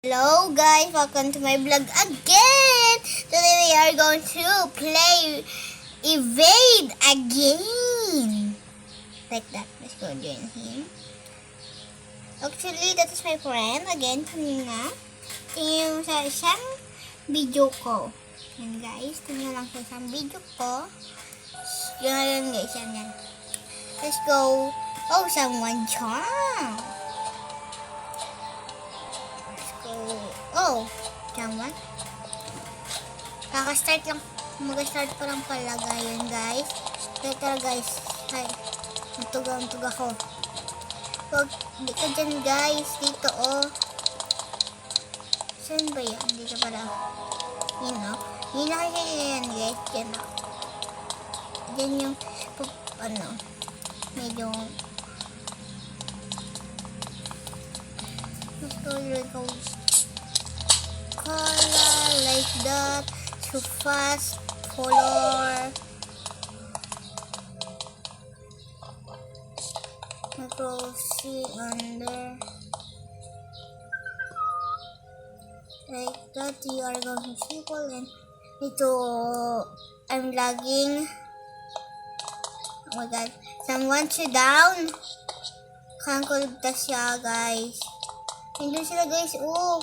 Hello guys, welcome to my vlog again. Today we are going to play Evade again. Like that. Let's go join him. Actually, that is my friend. Again, kanina. Tingnan mo sa isang video ko. Yan guys, tingnan lang sa isang video ko. Yan guys, yan. Let's go. Oh, someone charm. Oh, tama. Kaka-start lang. Mag-start pa lang pala ngayon, guys. Tara, guys. Ay, magtuga ako. Huwag, di ka dyan, guys. Dito, oh. Saan ba yan? Dito pala. Yun, oh. Yun na kayo yan, guys. Yan, oh. Yan yung, medyo, color like that, too fast color, see under like that. You are going to simple and ito I'm lagging. Oh my god, someone shoot down. Kaya ko ligtas siya, guys. Nandun sila, guys. Oh.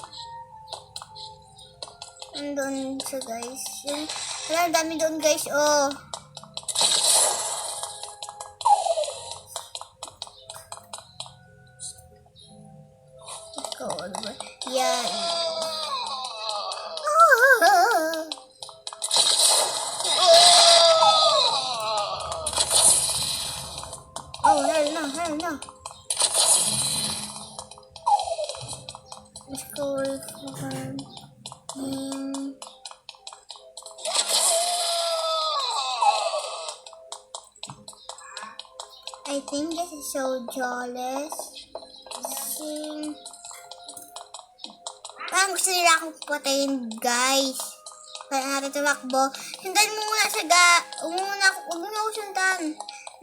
Nandun siya, guys. Yan. Wala, dami doon, guys. Oh. Ikaw, ano ba? Yan. Oh, hell no. Let's go for him. I think this is so jealous. Parang gusto nila akong patayin, guys. Kaya natin tumakbo. Sundan mo muna siya, huwag mo ako sundan.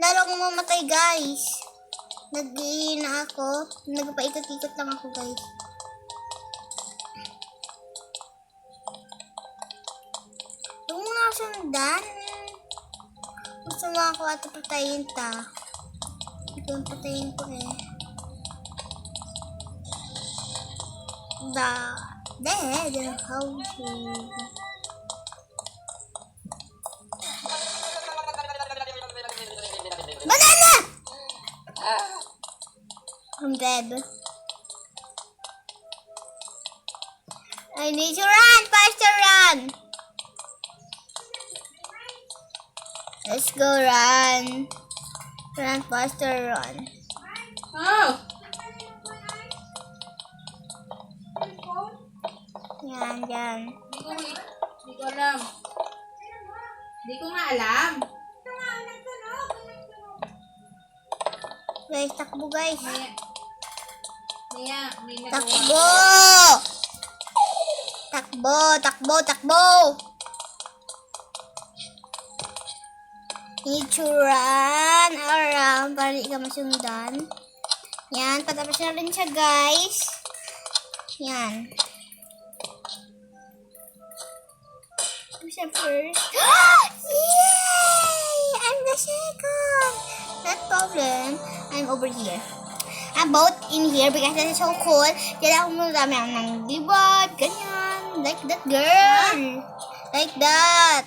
Lalo akong mamatay, guys. Nag-iina ako. Nagpaikot-ikot lang ako, guys. Huwag mo nga sundan. Gusto mo ako at patayin ta. Ito yung patayin ko eh. Dead houses. Banana! I'm dead. I need to run! Faster run! Let's go run. Run faster, run. Oh! Yan. Hindi ko alam. Hindi ko nga alam. Guys, takbo guys. Maya, may Takbo! Need to run around para di ka masundan. Yan, patapos na rin siya, guys. Yan. Siya first. Yay! I'm the second! Not problem. I'm over here. I'm both in here because that is so cool. Kaya ako muna dami ako ng libot. Ganyan. Like that, girl. Like that.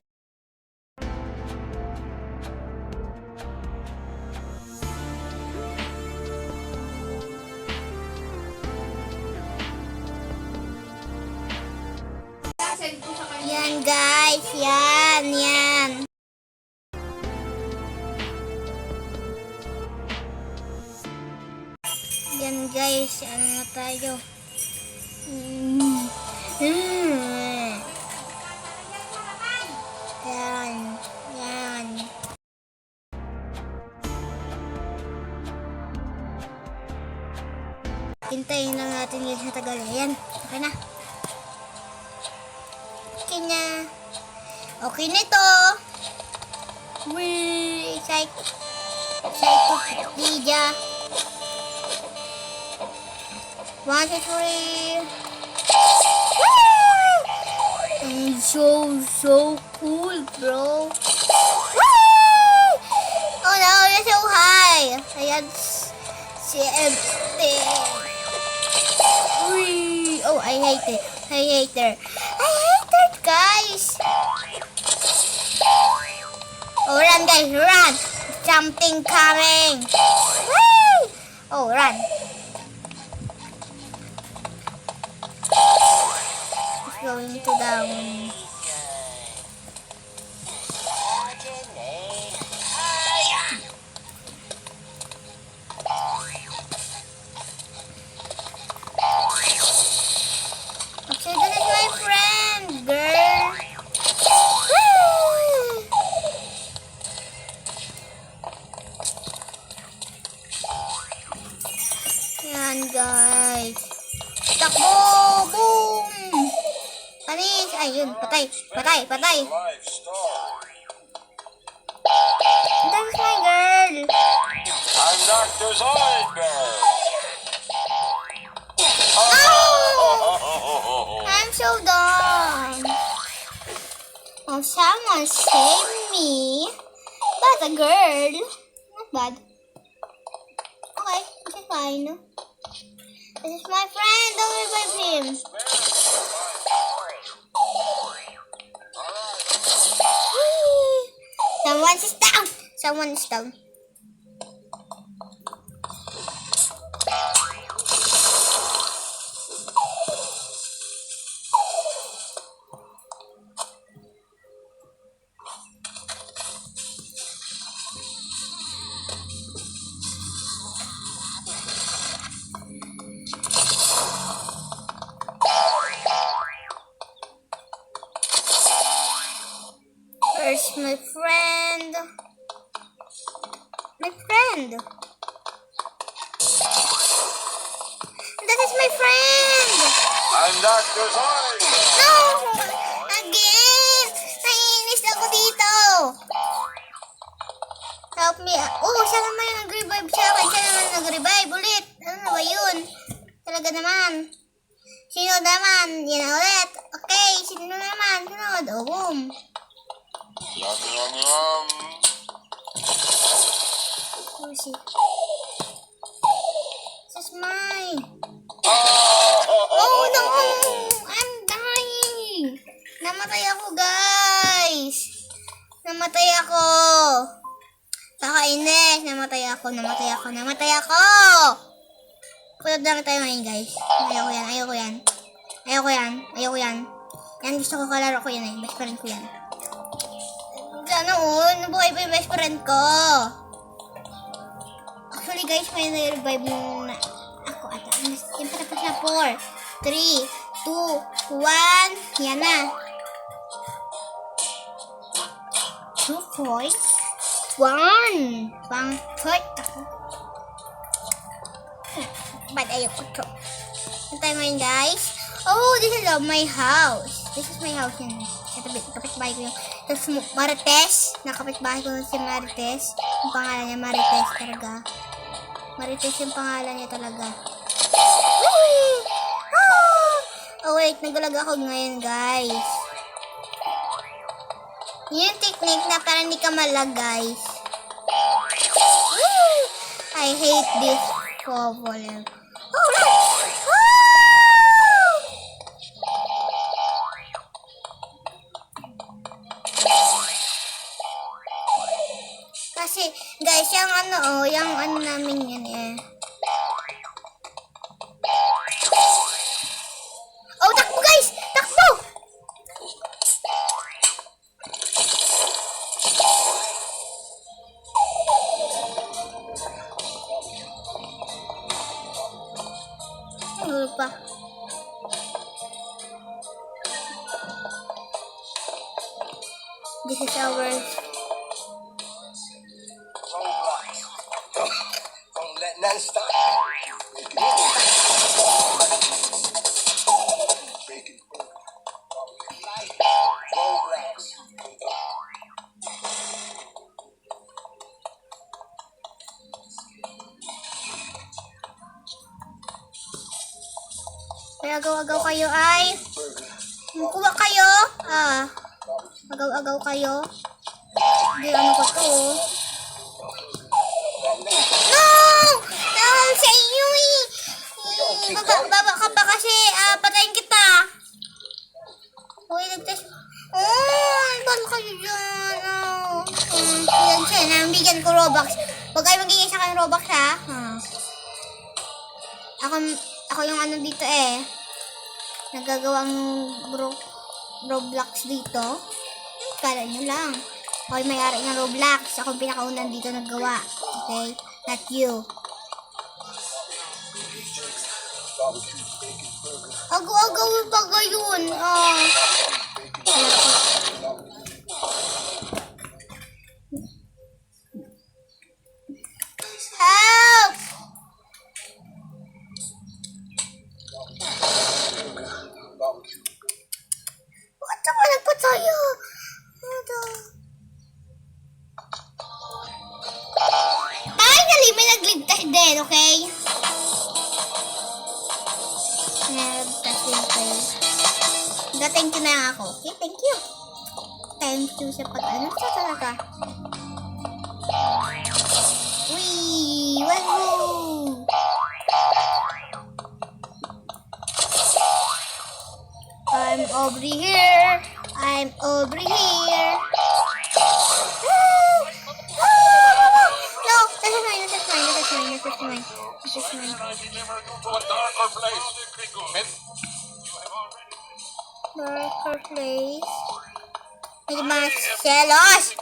Yan guys, yan. Yan guys, ano na tayo? Yan. Hintayin lang natin yung sa tagal. Yan, okay na. Okay na ito. Encyclopedia. 1, 2, 3. And so cool, bro. Oh no, you're so high. Ayan si Empty. Oh, I hate it. I hate her. I hate her, guys. Oh, run, guys, run. Something coming. Woo! Oh, run. It's going to down. Okay, that is my friend, girl. Woo! Yan, guys. Takbo! Boom! Panis! Ayun, patay. Patay, patay. That was my girl. I'm Dr. Zoidberg. Oh! I'm so dumb. Oh, someone save me. That's a girl. Not bad. Okay, it's fine. This is my friend. Don't revive him. Whee! Someone is down. Someone is down. Where's my friend? My friend. That is my friend. I'm Dr. Zoidberg. No! Again! Naiinis ako dito. Help me. Oh, siya naman yung nag-revive sa akin. Siya naman nag-revive ulit. Ano ba yun? Talaga naman. Sino naman? Yan na ulit. Okay, sino naman? Sunod. Oh, boom. Yum, yum, yum. Oh, shit. This is mine. Oh, no! I'm dying! Namatay ako, guys! Namatay ako! Kakainis! Namatay ako! Kulod lang tayo ngayon, guys. Ayoko yan. Yan, gusto ko kalaro ko yan eh. Best friend ko yan. Nabuhay pa yung best friend ko. Actually, guys, may na-revive na ako ata. Yung patapos na 4, 3, 2, 1. Yan na. 2 points. 1. Pang point ako. Ba't ayoko to? Ano tayo ngayon, guys? Oh, this is my house. This is my house yun. Kapitbahay ko yung. Tapos Marites. Nakapitbahay ko si Marites. Yung pangalan niya Marites talaga. Marites yung pangalan niya talaga. Whee! Ah! Oh wait, nagalag ako ngayon, guys. Yun yung technique na para hindi ka malag, guys. Woo! I hate this problem. Oh, no! Kasi, guys, yung ano namin yan eh. Oh, takbo, guys! Takbo! Ano pa? This is our... Don't let none stop. Bacon. Roblox. Kaya agaw-agaw kayo ay... Kuha kayo. Agaw-agaw kayo. Hindi, ano ko to. No! Tawag sa inyo eh. Baba ka pa kasi patayin kita. Uy, nagtas. Balo kayo dyan. Yan siya, nambigyan ko Robux. Huwag kayo magiging sa akin Robux ha. Ako yung ano dito eh. Nagagawang Roblox dito. Kala nyo lang. Ako yung may-ari ng Roblox. Ako yung pinakaunang dito naggawa. Okay? Not you. Agaw-agaw pa gayon. Help! Bakit ka ba nagpatayo? Finally, may nagligtas din, okay? Nagligtas din kayo. Thank you na lang ako. Okay, thank you. Thank you sa pag-ano sa talaga. Wee! Wahoo! I'm over here. I'm over here. No, this is mine. This is mine. This is mine. This is mine. This is mine. Darker place. May mga selos.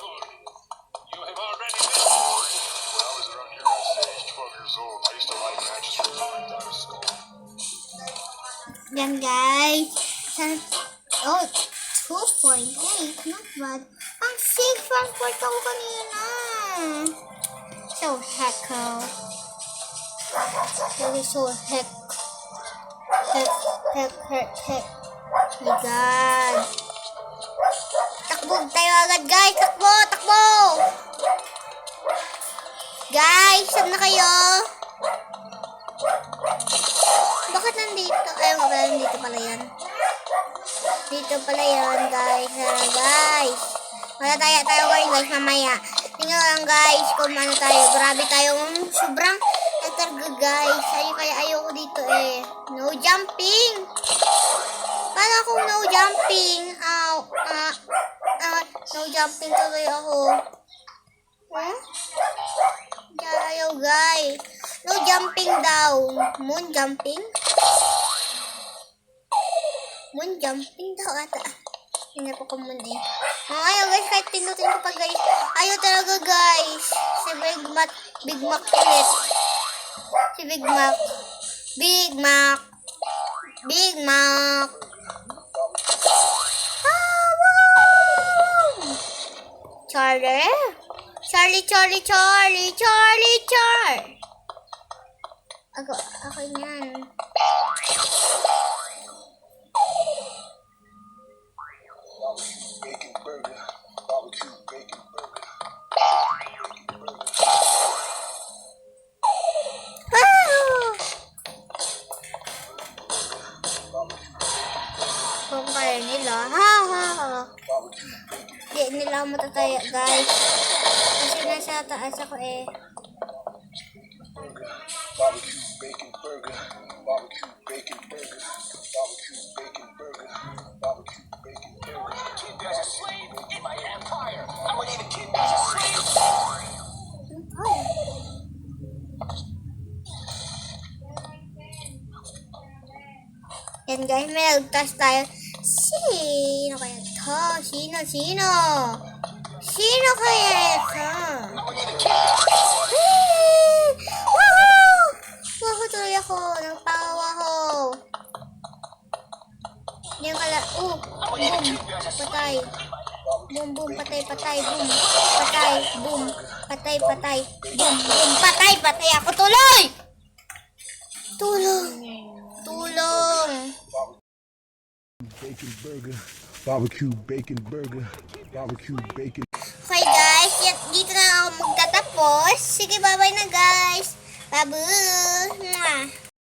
Yan guys. Oh, 2.8. Not bad. Ang safe transport ako kanina. So hecko. Really so heck. Heck. Oh my God. Takbo tayo agad guys. Takbo. Guys, saan na kayo? Bakit nandito? Ay, wala, nandito pala yan. Dito pala yan, guys. Guys. Matataya tayo guys, mamaya. Tingnan lang guys, kung ano tayo. Grabe tayo. Sobrang etarga guys. Ayoko dito eh. No jumping. Paano kung no jumping? No jumping tuloy ako. Ayaw guys. No jumping daw. Moon jumping? Moon jumping daw ata. Hindi po ko moon eh. Ayaw guys, kahit pinutin ko pa guys. Ayaw talaga guys. Si Big Mac ulit. Si Big Mac. Charlie. Ako yan. Bacon burger. Barbecue bacon burger. Kung kaya nila. Di nila matataya guys. Kasi nasa taas ako eh. Barbecue bacon burger. Barbecue bacon burger. Barbecue bacon burger. Barbecue bacon burger. Kid there's a slave in my empire. I would eat a kid there's a slave. Yan guys, may nagtas tayo. Sino kaya ito? Sino? Sino kaya ito? Woohoo! Tuloy ako. Nagpawa ako. Yan kala. Boom. Patay. Boom. Patay. Boom. Patay. Boom. Patay. Boom. Patay. Ako tuloy! Tulong. Bacon burger. Barbecue bacon burger. Barbecue bacon. Okay guys, dito na ako magtatapos. Sige, bye-bye na guys. Babu! Mwah!